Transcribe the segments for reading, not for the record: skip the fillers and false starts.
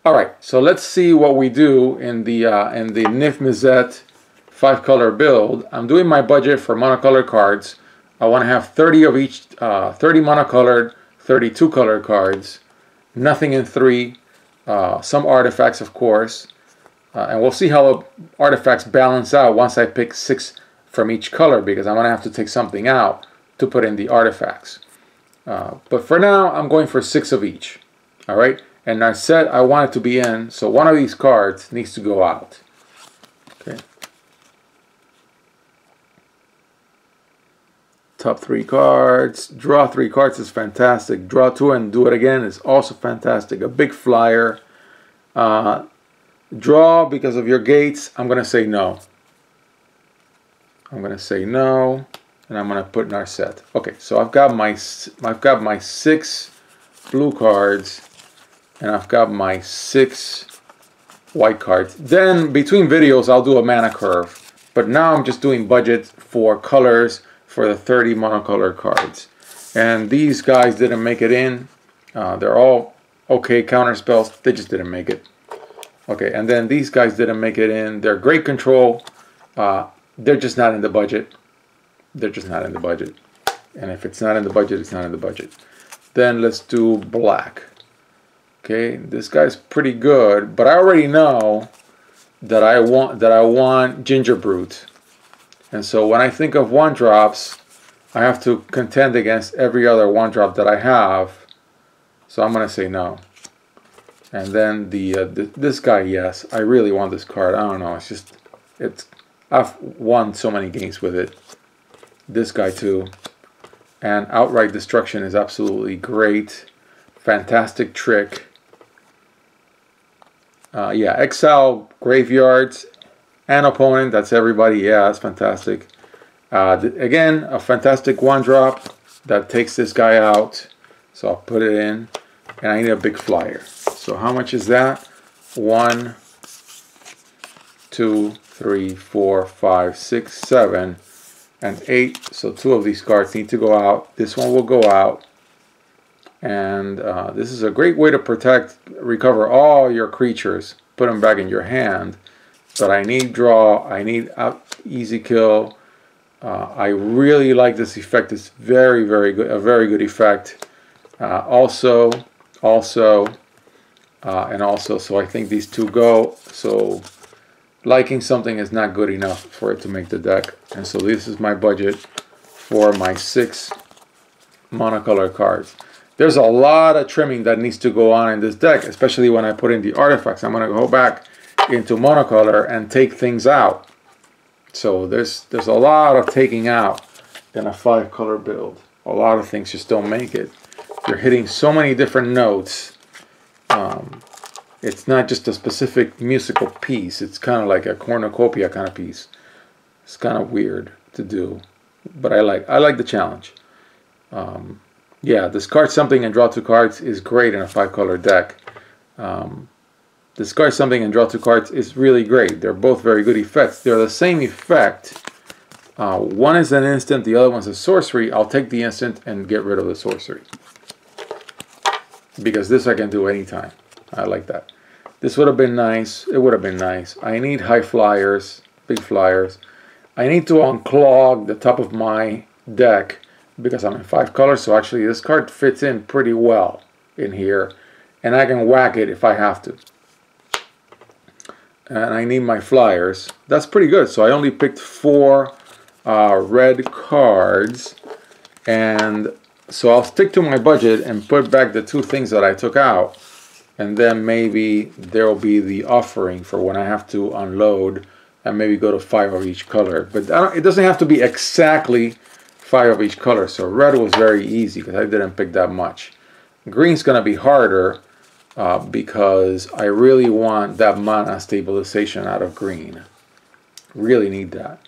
All right, so let's see what we do in the Niv Mizzet 5-color build. I'm doing my budget for monocolored cards. I want to have 30 of each, 30 monocolored, 32 color cards, nothing in 3, some artifacts of course, and we'll see how artifacts balance out once I pick 6 from each color, because I'm going to have to take something out to put in the artifacts. But for now, I'm going for 6 of each. All right. And I said I want it to be in, so one of these cards needs to go out. Okay. Top 3 cards. Draw 3 cards is fantastic. Draw 2 and do it again is also fantastic. A big flyer. Draw because of your gates. I'm going to say no. I'm going to say no, and I'm going to put in our set. Okay, so I've got my 6 blue cards. And I've got my 6 white cards. Then between videos I'll do a mana curve. But now I'm just doing budget for colors for the 30 monocolored cards. And these guys didn't make it in. They're all okay counter spells. They just didn't make it. Okay, and then these guys didn't make it in. They're great control. They're just not in the budget. They're just not in the budget. And if it's not in the budget, it's not in the budget. Then let's do black. Okay, this guy's pretty good, but I already know that I want Ginger Brute. And so when I think of 1-drops, I have to contend against every other 1-drop that I have. So I'm going to say no. And then this guy, yes, I really want this card. I don't know, I've won so many games with it. This guy too. And Outright Destruction is absolutely great. Fantastic trick. Yeah, exile graveyards and opponent. That's everybody. Yeah, that's fantastic. Again, a fantastic 1-drop that takes this guy out. So I'll put it in, and I need a big flyer. So how much is that? 1, 2, 3, 4, 5, 6, 7, and 8. So 2 of these cards need to go out. This one will go out. And this is a great way to recover all your creatures, put them back in your hand. But I need draw, I need easy kill. I really like this effect. It's very, very good, a very good effect. Also, so I think these 2 go. So liking something is not good enough for it to make the deck. And so this is my budget for my 6 monocolor cards. There's a lot of trimming that needs to go on in this deck, especially when I put in the artifacts. I'm going to go back into monocolor and take things out. So there's a lot of taking out in a 5-color build. A lot of things just don't make it. You're hitting so many different notes. It's not just a specific musical piece. It's kind of like a cornucopia kind of piece. It's kind of weird to do, but I like the challenge. Yeah, discard something and draw 2 cards is great in a 5-color deck. Discard something and draw 2 cards is really great. They're both very good effects. They're the same effect. One is an instant, the other one's a sorcery. I'll take the instant and get rid of the sorcery, because this I can do anytime. I like that. This would have been nice. It would have been nice. I need high flyers, big flyers. I need to unclog the top of my deck, because I'm in 5 colors, so actually this card fits in pretty well in here, and I can whack it if I have to. And I need my flyers. That's pretty good. So I only picked 4 red cards, and so I'll stick to my budget and put back the 2 things that I took out, and then maybe there will be the offering for when I have to unload and maybe go to 5 of each color. But it doesn't have to be exactly 5 of each color. So red was very easy because I didn't pick that much. Green's going to be harder because I really want that mana stabilization out of green. Really need that.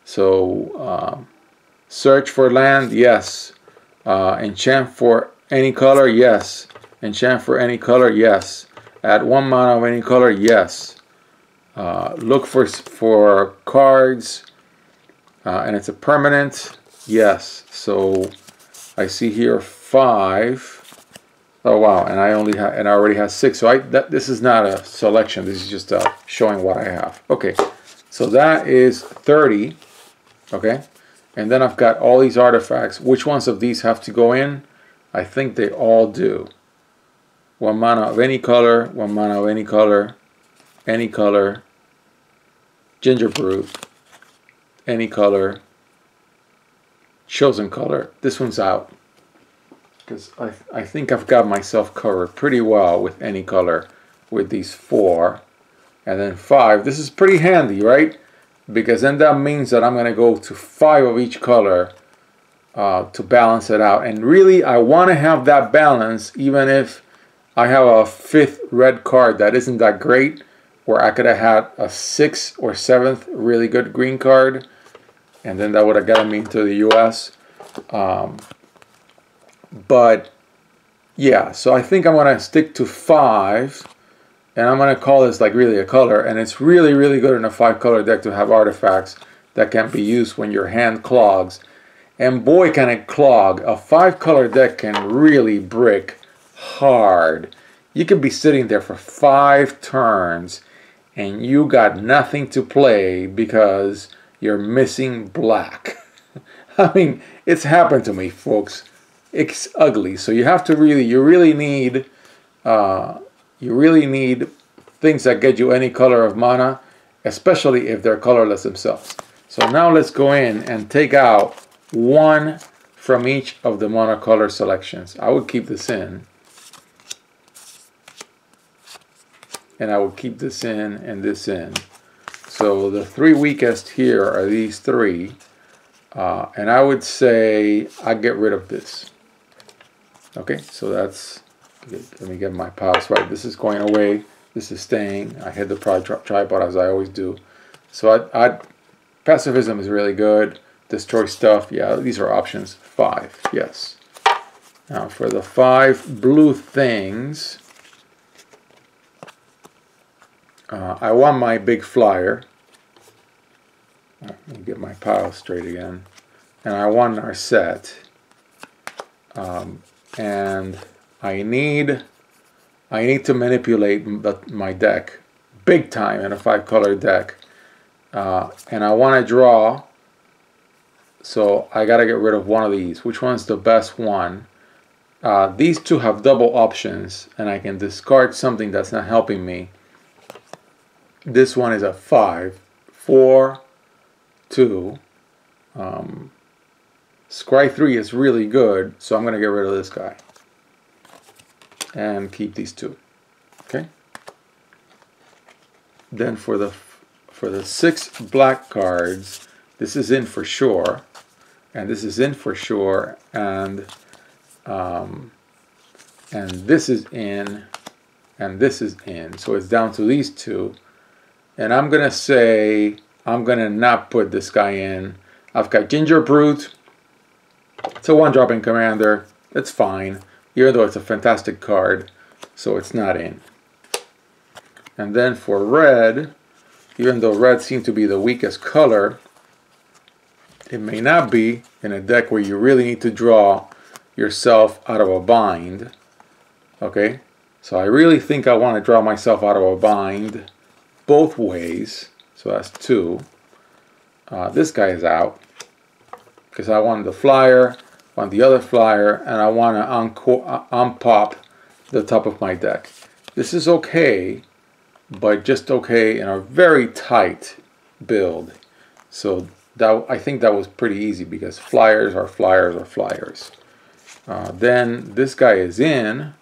So search for land, yes. Enchant for any color, yes. Enchant for any color, yes. Add 1 mana of any color, yes. Look for cards, and it's a permanent. Yes, so I see here 5. Oh wow, and I already have 6. So this is not a selection. This is just showing what I have. Okay, so that is 30. Okay, and then I've got all these artifacts. Which ones of these have to go in? I think they all do. 1 mana of any color, 1 mana of any color, ginger brute, any color, chosen color. This one's out. Because I think I've got myself covered pretty well with any color with these 4. And then 5. This is pretty handy, right? Because then that means that I'm going to go to 5 of each color to balance it out. And really, I want to have that balance even if I have a 5th red card that isn't that great, where I could have had a 6th or 7th really good green card. And then that would have gotten me into the US. But yeah, so I think I'm going to stick to 5, and I'm going to call this like really a color. And it's really, really good in a 5-color deck to have artifacts that can be used when your hand clogs. And boy, can it clog. A 5-color deck can really brick hard. You could be sitting there for 5 turns and you got nothing to play because you're missing black. I mean, it's happened to me, folks. It's ugly. So you have to you really need things that get you any color of mana, especially if they're colorless themselves. So now let's go in and take out 1 from each of the monocolor selections. I would keep this in, and I would keep this in and this in. So the 3 weakest here are these 3, and I would say I get rid of this. Okay, so that's, let me get my piles right. This is going away. This is staying. I hit the tripod as I always do. So pacifism is really good. Destroy stuff. Yeah, these are options. 5. Yes. Now for the 5 blue things, I want my big flyer. Let me get my pile straight again. And I want our set. And I need to manipulate my deck big time in a 5-color deck, and I want to draw, so I gotta get rid of one of these. Which one's the best one? These 2 have double options, and I can discard something that's not helping me. This one is a 5, 4, 2. Scry 3 is really good, so I'm going to get rid of this guy and keep these 2. Okay. Then for the 6 black cards, this is in for sure, and this is in for sure, and this is in, and this is in. So it's down to these 2, and I'm going to say I'm going to not put this guy in. I've got Ginger Brute. It's a 1-dropping commander. It's fine, even though it's a fantastic card, so it's not in. And then for red, even though red seems to be the weakest color, it may not be in a deck where you really need to draw yourself out of a bind. Okay, so I really think I want to draw myself out of a bind both ways. So that's 2. This guy is out, because I want the flyer, want the other flyer, and I want to unpop the top of my deck. This is okay, but just okay in a very tight build. So I think that was pretty easy, because flyers are flyers are flyers. Then this guy is in,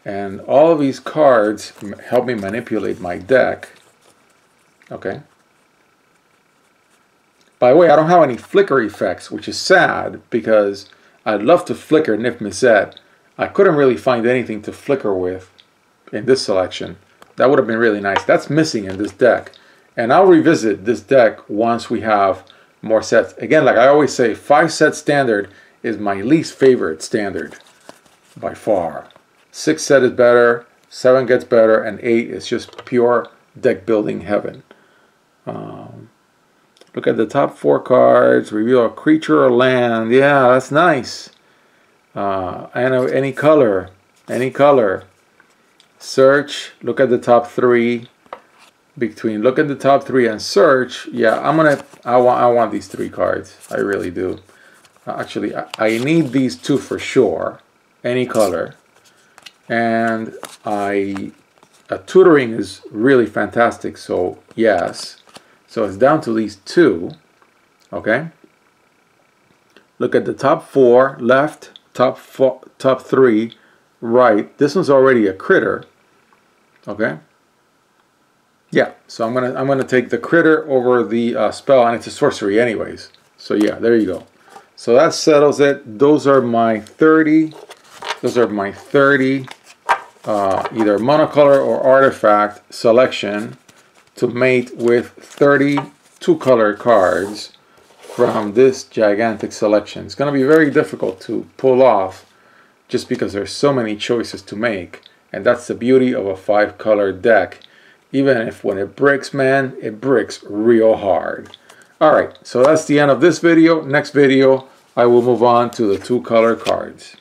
and all of these cards help me manipulate my deck. Okay. By the way, I don't have any flicker effects, which is sad, because I'd love to flicker Niv Mizzet. I couldn't really find anything to flicker with in this selection. That would have been really nice. That's missing in this deck. And I'll revisit this deck once we have more sets. Again, like I always say, 5-set standard is my least favorite standard by far. 6 set is better, 7 gets better, and 8 is just pure deck building heaven. Look at the top 4 cards. Reveal a creature or land. Yeah, that's nice. I know any color, search, look at the top three. Between look at the top three and search, yeah, I want these three cards. I really do. Actually, I need these two for sure. Any color. And tutoring is really fantastic, so yes. So it's down to these two. Okay. Look at the top four left, top three right. This one's already a critter. Okay. Yeah, so I'm gonna take the critter over the spell, and it's a sorcery anyways. So yeah, there you go. So that settles it. Those are my 30. Those are my 30 either monocolor or artifact selection to mate with 30 two-color cards from this gigantic selection. It's gonna be very difficult to pull off just because there's so many choices to make, and that's the beauty of a 5-color deck. Even if when it bricks, man, it bricks real hard. Alright, so that's the end of this video. Next video, I will move on to the 2-color cards.